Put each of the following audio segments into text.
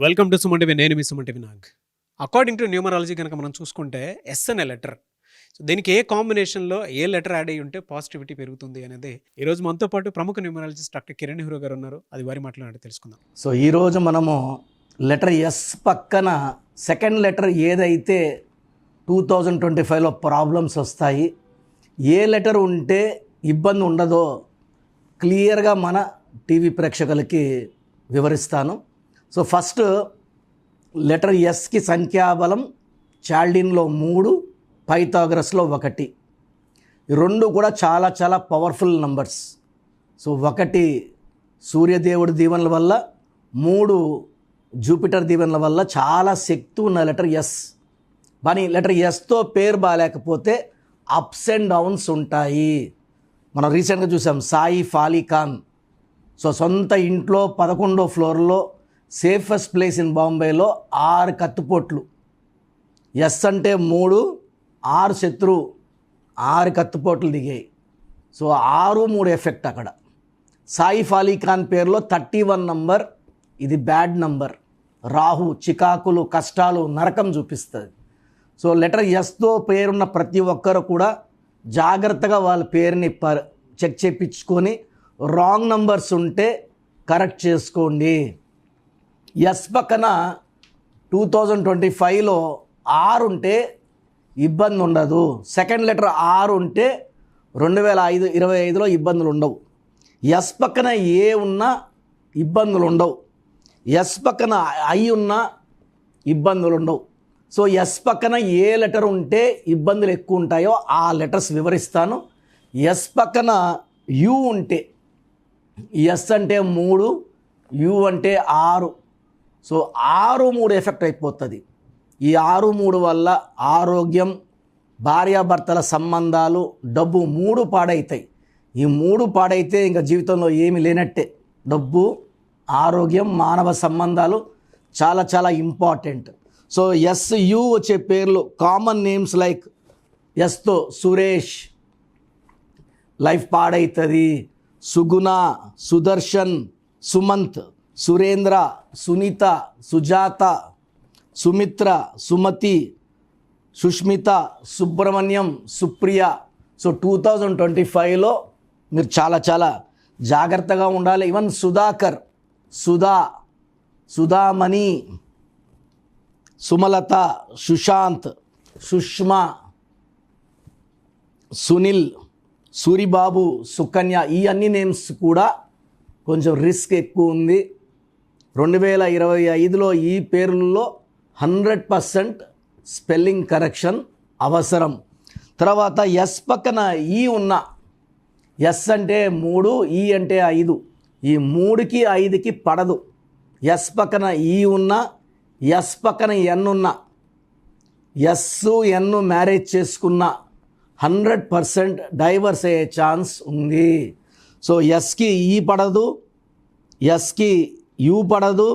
Welcome to Suman TV. నేను మీ Suman TV Nag. According to numerology కనుక మనం చూసుకుంటే ఎస్ అనే లెటర్, సో దీనికి ఏ కాంబినేషన్లో ఏ లెటర్ యాడ్ అయ్యి ఉంటే పాజిటివిటీ పెరుగుతుంది అనేది ఈరోజు మనతో పాటు ప్రముఖ న్యూమరాలజిస్ట్ డాక్టర్ కిరణ్ నెహ్రూ గారు ఉన్నారు. అది వారి మాట్లాడి తెలుసుకుందాం. సో ఈరోజు మనము లెటర్ ఎస్ పక్కన సెకండ్ లెటర్ ఏదైతే 2025లో ప్రాబ్లమ్స్ వస్తాయి, ఏ లెటర్ ఉంటే ఇబ్బంది ఉండదో క్లియర్గా మన టీవీ ప్రేక్షకులకి వివరిస్తాను. సో ఫస్ట్ లెటర్ ఎస్కి సంఖ్యాబలం చాల్డిన్లో 3, పైథాగరస్లో 1. ఈ రెండు కూడా చాలా చాలా పవర్ఫుల్ నంబర్స్. సో 1 సూర్యదేవుడి దీవెనల వల్ల, 3 జూపిటర్ దీవెనల వల్ల చాలా శక్తి ఉన్న లెటర్ ఎస్. కానీ లెటర్ ఎస్తో పేరు బాగాలేకపోతే అప్స్ అండ్ డౌన్స్ ఉంటాయి. మనం రీసెంట్గా చూసాం సాయి ఫాలీ ఖాన్. సో సొంత ఇంట్లో 11వ ఫ్లోర్లో సేఫెస్ట్ ప్లేస్ ఇన్ బాంబేలో 6 కత్తిపోట్లు. ఎస్ అంటే 3, 6 శత్రువు, 6 కత్తిపోట్లు దిగాయి. సో 6, 3 ఎఫెక్ట్ అక్కడ. సాయి ఫాలీ ఖాన్ పేరులో 31 నంబర్, ఇది బ్యాడ్ నంబర్. రాహు చికాకులు, కష్టాలు, నరకం చూపిస్తుంది. సో లెటర్ ఎస్తో పేరున్న ప్రతి ఒక్కరు కూడా జాగ్రత్తగా వాళ్ళ పేరుని చెక్ చేయించుకొని రాంగ్ నంబర్స్ ఉంటే కరెక్ట్ చేసుకోండి. ఎస్ పక్కన 2025లో 6 ఉంటే ఇబ్బంది ఉండదు. సెకండ్ లెటర్ 6 ఉంటే 2025లో ఇబ్బందులు ఉండవు. ఎస్ పక్కన ఏ ఉన్నా ఇబ్బందులు ఉండవు. ఎస్ పక్కన ఐ ఉన్నా ఇబ్బందులు ఉండవు. సో ఎస్ పక్కన ఏ లెటర్ ఉంటే ఇబ్బందులు ఎక్కువ ఉంటాయో ఆ లెటర్స్ వివరిస్తాను. ఎస్ పక్కన యు ఉంటే, ఎస్ అంటే 3, యు అంటే 6. సో 6, 3 ఎఫెక్ట్ అయిపోతుంది. ఈ 6, 3 వల్ల ఆరోగ్యం, భార్యాభర్తల సంబంధాలు, డబ్బు 3 పాడవుతాయి. ఈ 3 పాడైతే ఇంకా జీవితంలో ఏమీ లేనట్టే. డబ్బు, ఆరోగ్యం, మానవ సంబంధాలు చాలా చాలా ఇంపార్టెంట్. సో ఎస్ యు వచ్చే పేర్లు కామన్ నేమ్స్ లైక్ ఎస్తో సురేష్ లైఫ్ పాడవుతుంది, సుగుణ, సుదర్శన్, సుమంత్, సురేంద్ర, సునీత, సుజాత, సుమిత్ర, సుమతి, సుష్మిత, సుబ్రహ్మణ్యం, సుప్రియ. సో 2025లో మీరు చాలా చాలా జాగ్రత్తగా ఉండాలి. ఈవెన్ సుధాకర్, సుధామణి, సుమలత, సుశాంత్, సుష్మా, సునీల్, సూరిబాబు, సుకన్య, ఈ అన్ని నేమ్స్ కూడా కొంచెం రిస్క్ ఎక్కువ ఉంది. 2025లో ఈ పేర్లలో 100% స్పెల్లింగ్ కరెక్షన్ అవసరం. తర్వాత ఎస్ పక్కన ఈ ఉన్న, ఎస్ అంటే 3, ఈ అంటే 5. ఈ 3కి 5కి పడదు. ఎస్ పక్కన ఈ ఉన్న, ఎస్ పక్కన ఎన్ ఉన్న, ఎస్ ఎన్ మ్యారేజ్ చేసుకున్న 100% డైవర్స్ అయ్యే ఛాన్స్ ఉంది. సో ఎస్కి ఈ పడదు, ఎస్కి యూ పడదు,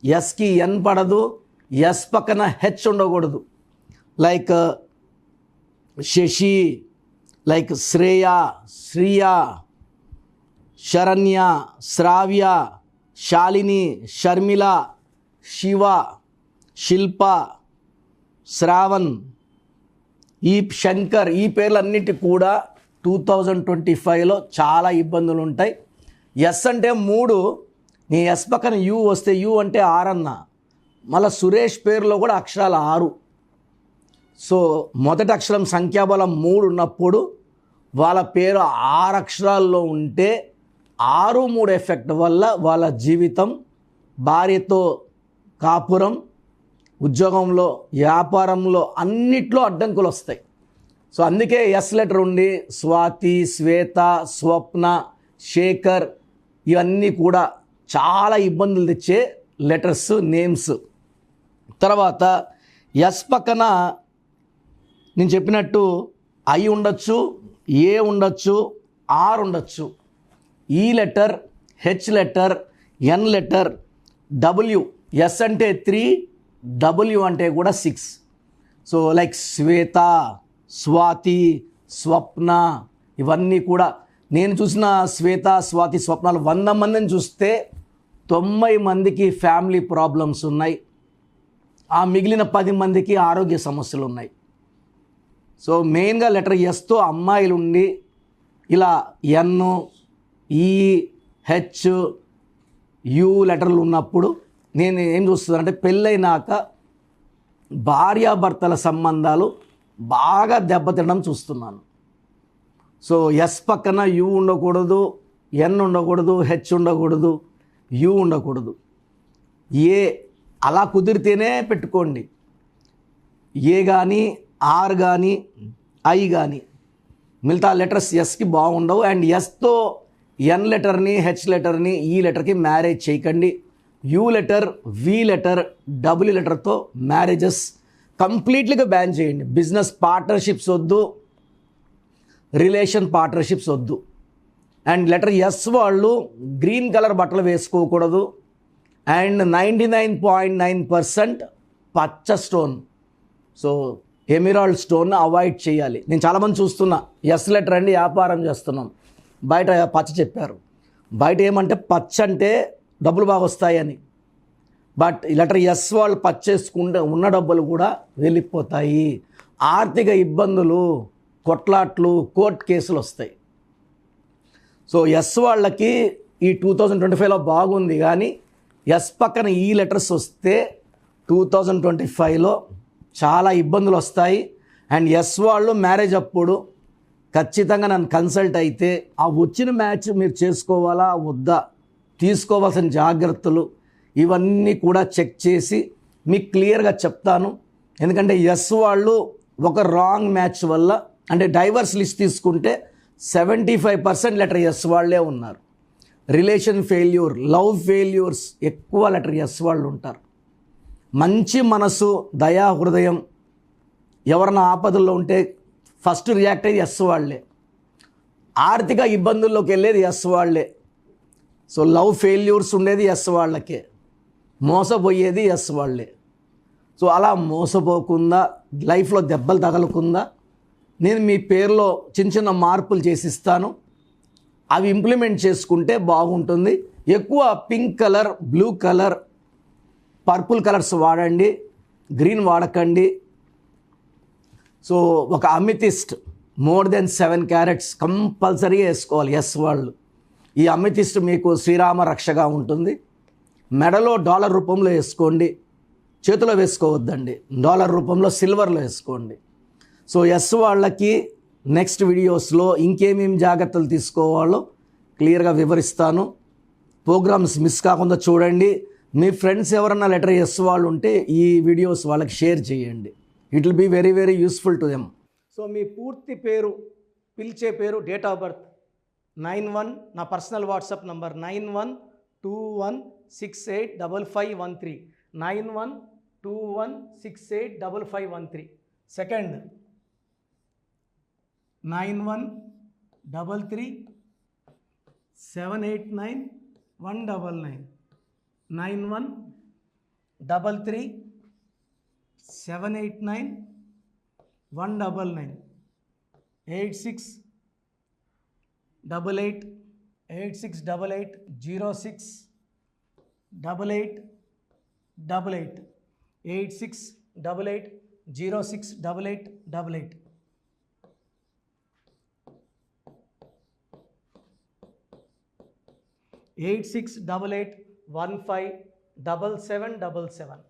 ఎస్కి ఎన్ పడదు, ఎస్ పక్కన హెచ్ ఉండకూడదు. లైక్ శశి, లైక్ శ్రేయ, శ్రియ, శరణ్య, శ్రావ్య, శాలిని, షర్మిల, శివ, శిల్ప, శ్రావణ్, ఈ శంకర్, ఈ పేర్లన్నిటి కూడా 2025లో చాలా ఇబ్బందులు ఉంటాయి. ఎస్ అంటే 3, నీ ఎస్ పక్కన యూ వస్తే యూ అంటే 6 అన్న. మళ్ళీ సురేష్ పేరులో కూడా అక్షరాలు 6. సో మొదటి అక్షరం సంఖ్యాబలం 3 ఉన్నప్పుడు వాళ్ళ పేరు 6 అక్షరాల్లో ఉంటే 6, 3 ఎఫెక్ట్ వల్ల వాళ్ళ జీవితం, భార్యతో కాపురం, ఉద్యోగంలో, వ్యాపారంలో అన్నిట్లో అడ్డంకులు వస్తాయి. సో అందుకే ఎస్ లెటర్ ఉండి స్వాతి, శ్వేత, స్వప్న, శేఖర్ ఇవన్నీ కూడా చాలా ఇబ్బందులు తెచ్చే లెటర్స్, నేమ్స్. తర్వాత ఎస్ పక్కన నేను చెప్పినట్టు ఐ ఉండొచ్చు, ఏ ఉండొచ్చు, ఆర్ ఉండొచ్చు. ఈ letter, H letter, N letter, W. S అంటే 3, డబ్ల్యూ అంటే కూడా 6. సో లైక్ శ్వేత, స్వాతి, స్వప్న ఇవన్నీ కూడా నేను చూసిన శ్వేత, స్వాతి, స్వప్నాలు 100 మందిని చూస్తే 90 మందికి ఫ్యామిలీ ప్రాబ్లమ్స్ ఉన్నాయి, ఆ మిగిలిన 10 మందికి ఆరోగ్య సమస్యలు ఉన్నాయి. సో మెయిన్గా లెటర్ ఎస్తో అమ్మాయిలు ఉండి ఇలా ఎన్, ఈ, హెచ్, యు లెటర్లు ఉన్నప్పుడు నేను ఏం చూస్తున్నానంటే పెళ్ళైనాక భార్యాభర్తల సంబంధాలు బాగా దెబ్బతినడం చూస్తున్నాను. సో ఎస్ పక్కన యు ఉండకూడదు, ఎన్ ఉండకూడదు, హెచ్ ఉండకూడదు, యు ఉండకూడదు. ఏ అలా కుదిరితేనే పెట్టుకోండి. ఏ కానీ, ఆర్ కానీ, ఐ కానీ, మిగతా లెటర్స్ ఎస్కి బాగుండవు. అండ్ ఎస్తో ఎన్ లెటర్ని, హెచ్ లెటర్ని, ఈ లెటర్కి మ్యారేజ్ చేయకండి. U letter, V letter, W లెటర్తో మ్యారేజెస్ కంప్లీట్లీగా బ్యాన్ చేయండి. బిజినెస్ పార్ట్నర్షిప్స్ వద్దు, రిలేషన్ పార్ట్నర్షిప్స్ వద్దు. అండ్ లెటర్ ఎస్ వాళ్ళు గ్రీన్ కలర్ బట్టలు వేసుకోకూడదు. అండ్ 99.9% పచ్చ stone, so emerald stone avoid చేయాలి. నేను చాలామంది చూస్తున్నా, ఎస్ లెటర్ అండి వ్యాపారం చేస్తున్నాం, బయట పచ్చ చెప్పారు. బయట ఏమంటే పచ్చ అంటే డబ్బులు బాగా వస్తాయని, బట్ లెటర్ ఎస్ వాళ్ళు పచ్చేసుకుంటే ఉన్న డబ్బులు కూడా వెళ్ళిపోతాయి. ఆర్థిక ఇబ్బందులు, కొట్లాట్లు, కోర్టు కేసులు వస్తాయి. సో ఎస్ వాళ్ళకి ఈ 2025లో బాగుంది, కానీ ఎస్ పక్కన ఈ లెటర్స్ వస్తే 2025లో చాలా ఇబ్బందులు వస్తాయి. అండ్ ఎస్ వాళ్ళు మ్యారేజ్ అప్పుడు ఖచ్చితంగా నన్ను కన్సల్ట్ అయితే ఆ వచ్చిన మ్యాచ్ మీరు చేసుకోవాలా వద్దా, తీసుకోవాల్సిన జాగ్రత్తలు ఇవన్నీ కూడా చెక్ చేసి మీకు క్లియర్గా చెప్తాను. ఎందుకంటే ఎస్ వాళ్ళు ఒక రాంగ్ మ్యాచ్ వల్ల, అంటే డైవర్స్ లిస్ట్ తీసుకుంటే 75% లెటర్ ఎస్ వాళ్ళే ఉన్నారు. రిలేషన్ ఫెయిల్యూర్, లవ్ ఫెయిల్యూర్స్ ఎక్కువ లెటర్ ఎస్ వాళ్ళు ఉంటారు. మంచి మనసు, దయా హృదయం, ఎవరైనా ఆపదల్లో ఉంటే ఫస్ట్ రియాక్ట్ అయ్యేది ఎస్ వాళ్ళే. ఆర్థిక ఇబ్బందుల్లోకి వెళ్ళేది ఎస్ వాళ్ళే. సో లవ్ ఫెయిల్యూర్స్ ఉండేది ఎస్ వాళ్ళకే, మోసపోయేది ఎస్ వాళ్ళే. సో అలా మోసపోకుండా, లైఫ్లో దెబ్బలు తగలకుండా నేను మీ పేరులో చిన్న చిన్న మార్పులు చేసిస్తాను. అవి ఇంప్లిమెంట్ చేసుకుంటే బాగుంటుంది. ఎక్కువ pink colour, blue colour, purple colours వాడండి, గ్రీన్ వాడకండి. సో ఒక amethyst more than 7 carats compulsory వేసుకోవాలి ఎస్ వాళ్ళు. ఈ అమితిస్ట్ మీకు శ్రీరామ రక్షగా ఉంటుంది. మెడలో డాలర్ రూపంలో వేసుకోండి, చేతిలో వేసుకోవద్దండి, డాలర్ రూపంలో సిల్వర్లో వేసుకోండి. సో ఎస్ వాళ్ళకి నెక్స్ట్ వీడియోస్లో ఇంకేమేమి జాగ్రత్తలు తీసుకోవాలో క్లియర్గా వివరిస్తాను. ప్రోగ్రామ్స్ మిస్ కాకుండా చూడండి. మీ ఫ్రెండ్స్ ఎవరన్నా లెటర్ ఎస్ వాళ్ళు ఉంటే ఈ వీడియోస్ వాళ్ళకి షేర్ చేయండి. It will be very very useful to them. So మీ పూర్తి పేరు, పిలిచే పేరు, డేట్ ఆఫ్ బర్త్ 91, నా పర్సనల్ వాట్సాప్ నంబర్ 9121685513, 9121685513. సెకండ్ 9133789199, 9133789199, 8688068888, 8688068888. 8688157777,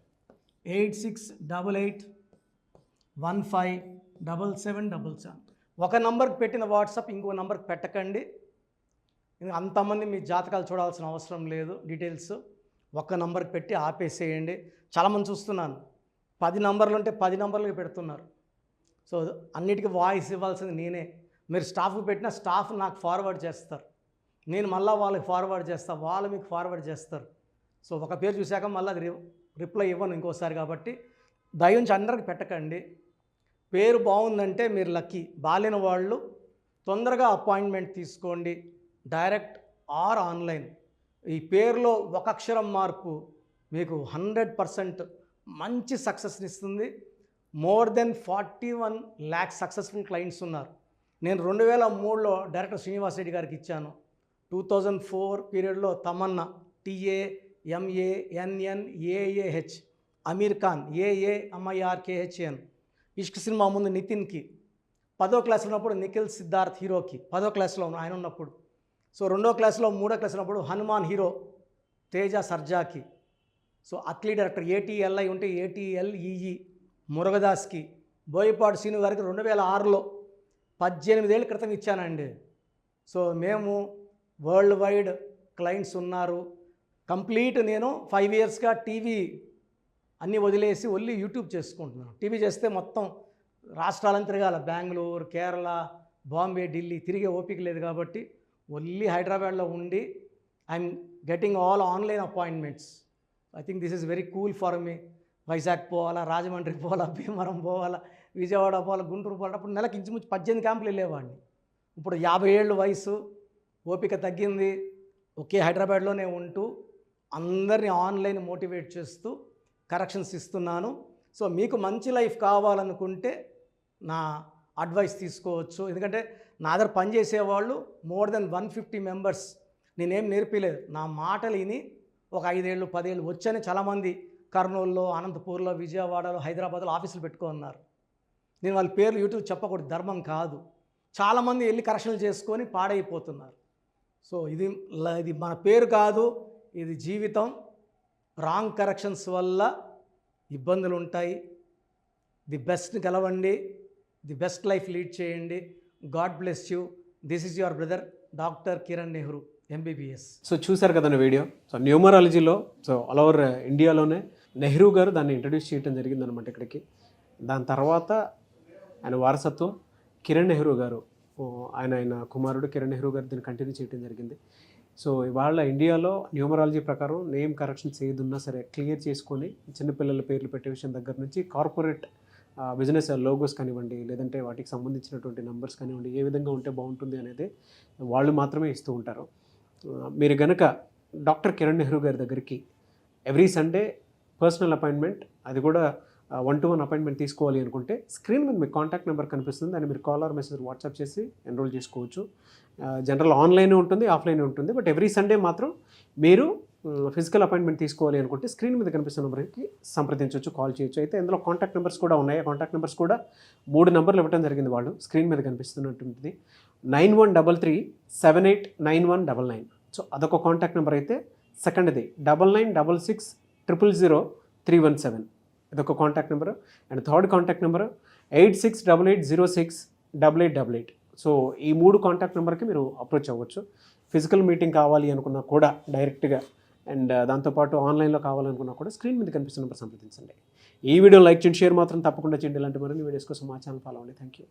8688157777. ఒక నంబర్కి పెట్టిన వాట్సాప్ ఇంకో నంబర్కి పెట్టకండి. అంతమంది మీ జాతకాలు చూడాల్సిన అవసరం లేదు. డీటెయిల్స్ ఒక్క నంబర్కి పెట్టి ఆపేసేయండి. చాలామంది చూస్తున్నాను 10 నంబర్లు ఉంటే 10 నంబర్లకి పెడుతున్నారు. సో అన్నిటికీ వాయిస్ ఇవ్వాల్సింది నేనే. మీరు స్టాఫ్కి పెట్టిన స్టాఫ్ నాకు ఫార్వర్డ్ చేస్తారు, నేను మళ్ళీ వాళ్ళకి ఫార్వర్డ్ చేస్తాను, వాళ్ళు మీకు ఫార్వర్డ్ చేస్తారు. సో ఒక పేరు చూశాక మళ్ళీ అది రిప్లై ఇవ్వను ఇంకోసారి. కాబట్టి దయించి అందరికి పెట్టకండి. పేరు బాగుందంటే మీరు లక్కీ. బాలేని వాళ్ళు తొందరగా అపాయింట్మెంట్ తీసుకోండి, డైరెక్ట్ ఆర్ ఆన్లైన్. ఈ పేరులో ఒక అక్షరం మార్పు మీకు 100% మంచి సక్సెస్ని ఇస్తుంది. More than 41 lakh successful clients ఉన్నారు. నేను 2003లో డైరెక్టర్ శ్రీనివాస్ రెడ్డి గారికి ఇచ్చాను. 2004 పీరియడ్లో Tamannaah, TA, MANNAAH, Aamir Khan AAMIRKHN. Ishq cinema ముందు నితిన్కి, 10వ క్లాస్లో ఉన్నప్పుడు నిఖిల్ సిద్ధార్థ్ హీరోకి, 10వ క్లాస్లో ఆయన ఉన్నప్పుడు. సో 2వ క్లాస్లో 3వ క్లాస్ ఉన్నప్పుడు హనుమాన్ హీరో తేజ సర్జాకి. సో అట్లీ డైరెక్టర్ ATLI ఉంటే ATLEE మురుగదాస్కి. బోయపాటి శ్రీను గారికి 2006లో 18 ఏళ్ళ క్రితం ఇచ్చానండి. సో మేము వరల్డ్ వైడ్ క్లయింట్స్ ఉన్నారు. కంప్లీట్ నేను 5 ఇయర్స్గా టీవీ అన్నీ వదిలేసి ఓన్లీ యూట్యూబ్ చేసుకుంటున్నాను. టీవీ చేస్తే మొత్తం రాష్ట్రాలను తిరగాల, బెంగళూరు, కేరళ, బాంబే, ఢిల్లీ తిరిగే ఓపిక లేదు కాబట్టి ఓన్లీ హైదరాబాద్లో ఉండి I'm getting all online appointments. I think this is very cool for me. Vizag పోవాలా, రాజమండ్రి పోవాలా, భీమవరం పోవాలా, విజయవాడ పోవాలా, గుంటూరు పోవాలా. అప్పుడు నెలకు ఇంచుమించు 18 క్యాంపులు వెళ్ళేవాడిని. ఇప్పుడు 50 ఏళ్ళు వయసు, ఓపిక తగ్గింది. ఒకే హైదరాబాద్లోనే ఉంటూ అందరినీ ఆన్లైన్ మోటివేట్ చేస్తూ కరెక్షన్స్ ఇస్తున్నాను. సో మీకు మంచి లైఫ్ కావాలనుకుంటే నా అడ్వైస్ తీసుకోవచ్చు. ఎందుకంటే నా దగ్గర పనిచేసేవాళ్ళు మోర్ దెన్ 150 మెంబర్స్. నేనేం నేర్పిలేదు, నా మాటలు విని ఒక 5 ఏళ్ళు 10 ఏళ్ళు వచ్చని చాలామంది కర్నూలులో, అనంతపూర్లో, విజయవాడలో, హైదరాబాద్లో ఆఫీసులు పెట్టుకున్నారు. నేను వాళ్ళ పేర్లు యూట్యూబ్ చెప్పకూడదు, ధర్మం కాదు. చాలామంది వెళ్ళి కరెక్షన్లు చేసుకొని పాడైపోతున్నారు. సో ఇది మన పేరు కాదు, ఇది జీవితం. రాంగ్ కరెక్షన్స్ వల్ల ఇబ్బందులు ఉంటాయి. ది బెస్ట్ గెలవండి, ది బెస్ట్ లైఫ్ లీడ్ చేయండి. God bless you. This is your brother doctor Kiran Nehru MBBS. So చూశారు కదండి వీడియో. సో న్యూమరాలజీలో సో ఆల్ ఓవర్ ఇండియాలోనే నెహ్రూ గారు దాన్ని ఇంట్రడ్యూస్ చేయడం జరిగిందనమాట ఇక్కడికి. దాని తర్వాత ఆయన వారసత్వం కిరణ్ నెహ్రూ గారు, ఆయన కుమారుడు కిరణ్ నెహ్రూ గారు దీన్ని కంటిన్యూ చేయడం జరిగింది. సో ఇవాళ ఇండియాలో న్యూమరాలజీ ప్రకారం నేమ్ కరెక్షన్స్ ఏదున్నా సరే క్లియర్ చేసుకొని చిన్నపిల్లల పేర్లు పెట్టే విషయం దగ్గర నుంచి కార్పొరేట్ బిజినెస్ లోగోస్ కానివ్వండి, లేదంటే వాటికి సంబంధించినటువంటి నెంబర్స్ కానివ్వండి, ఏ విధంగా ఉంటే బాగుంటుంది అనేది వాళ్ళు మాత్రమే ఇస్తూ ఉంటారు. మీరు గనక డాక్టర్ కిరణ్ నెహ్రూ గారి దగ్గరికి ఎవ్రీ సండే పర్సనల్ అపాయింట్మెంట్, అది కూడా 1-to-1 అపాయింట్మెంట్ తీసుకోవాలి అనుకుంటే స్క్రీన్ మీద మీకు కాంటాక్ట్ నెంబర్ కనిపిస్తుంది. దాన్ని మీరు కాల్ ఆర్ మెసేజ్ వాట్సాప్ చేసి ఎన్రోల్ చేసుకోవచ్చు. జనరల్ ఆన్లైన్ ఉంటుంది, ఆఫ్లైన్ ఉంటుంది. బట్ ఎవ్రీ సండే మాత్రం మీరు ఫిజికల్ అపాయింట్మెంట్ తీసుకోవాలి అనుకుంటే స్క్రీన్ మీద కనిపిస్తున్న నెంబర్కి సంప్రదించవచ్చు, కాల్ చేయొచ్చు. అయితే ఇందులో కాంటాక్ట్ నెంబర్స్ కూడా ఉన్నాయి. కాంటాక్ట్ నెంబర్స్ కూడా 3 నెంబర్లు ఇవ్వడం జరిగింది. వాళ్ళు స్క్రీన్ మీద కనిపిస్తున్నటువంటిది 9133789199. సో అదొక కాంటాక్ట్ నెంబర్ అయితే. సెకండ్ది 9966000317, ఇదొక contact number. And third contact number 8688068888. So ఈ 3 కాంటాక్ట్ నెంబర్కి మీరు అప్రోచ్ అవ్వచ్చు. ఫిజికల్ మీటింగ్ కావాలి అనుకున్నా కూడా డైరెక్ట్గా, అండ్ దాంతోపాటు ఆన్లైన్లో కావాలనుకున్నా కూడా స్క్రీన్ మీద కనిపిస్తున్న నెంబర్ సంప్రదించండి. ఈ వీడియో లైక్ చేయండి, షేర్ మాత్రం తప్పకుండా చేయండి. ఇలాంటి మరిన్ని వీడియోస్ కోసం మా ఛానల్ ఫాలో అవ్వండి. Thank you.